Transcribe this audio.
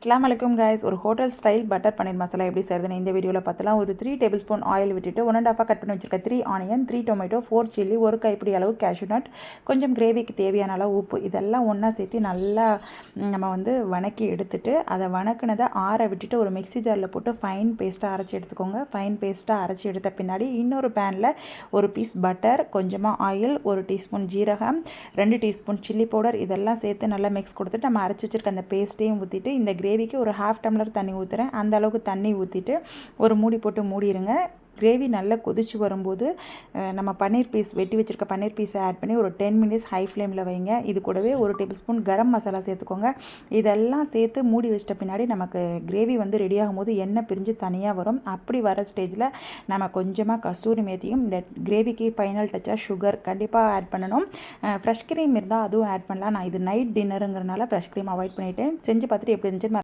அஸ்ஸலாமு அலைக்கும் கைஸ். ஒரு hotel style butter paneer masala எப்படி செய்யறதுன்னு இந்த வீடியோவில் பார்த்தலாம். ஒரு 3 டேபிள் ஸ்பூன் ஆயில் விட்டுட்டு 1.5 கட் பண்ணி வச்சிருக்க 3 ஆனியன், 3 டொமேட்டோ, 4 சில்லி, ஒரு கைப்பிடி அளவு கேஷ்யூ நட், கொஞ்சம் கிரேவிக்கு தேவையான அளவு உப்பு, இதெல்லாம் ஒன்றா சேர்த்து நல்லா நம்ம வணக்கி எடுத்துட்டு அதை வணக்கினதை ஆற விட்டுட்டு ஒரு மிக்ஸி ஜாரில் போட்டு ஃபைன் பேஸ்ட்டாக அரைச்சி எடுத்துக்கோங்க. ஃபைன் பேஸ்ட்டாக அரைச்சி எடுத்த பின்னாடி இன்னொரு பேனில் ஒரு பீஸ் பட்டர், கொஞ்சமாக ஆயில், 1 டீஸ்பூன் ஜீரகம், 2 டீஸ்பூன் சில்லி பவுடர், இதெல்லாம் சேர்த்து நல்லா மிக்ஸ் கொடுத்துட்டு நம்ம அரைச்சி வச்சிருக்க அந்த பேஸ்ட்டையும் ஊற்றிட்டு இந்த கிரேவிக்கு ஒரு 1/2 டம்ளர் தண்ணி ஊற்றுறேன். அந்த அளவுக்கு தண்ணி ஊற்றிட்டு ஒரு மூடி போட்டு மூடிடுங்க. கிரேவி நல்லா கொதிச்சு வரும்போது நம்ம பன்னீர் பீஸ் வெட்டி வச்சுருக்க பன்னீர் பீஸை ஆட் பண்ணி ஒரு 10 மினிட்ஸ் ஹை ஃப்ளேமில் வைங்க. இது கூடவே 1 டேபிள் ஸ்பூன் கரம் மசாலா சேர்த்துக்கோங்க. இதெல்லாம் சேர்த்து மூடி வச்சிட்ட பின்னாடி நமக்கு கிரேவி ரெடி ஆகும்போது எண்ணெய் பிரிஞ்சு தனியாக வரும். அப்படி வர ஸ்டேஜில் நம்ம கொஞ்சமாக கஸ்தூரி மேத்தியும், இந்த கிரேவிக்கு ஃபைனல் டச்சாக சுகர் கண்டிப்பாக ஆட் பண்ணணும். ஃப்ரெஷ் க்ரீம் இருந்தால் அதுவும் ஆட் பண்ணலாம். நான் இது நைட் டின்னருங்கிறனால ஃப்ரெஷ் க்ரீம் அவாய்ட் பண்ணிவிட்டேன். செஞ்சு பார்த்துட்டு எப்படி இருந்துச்சு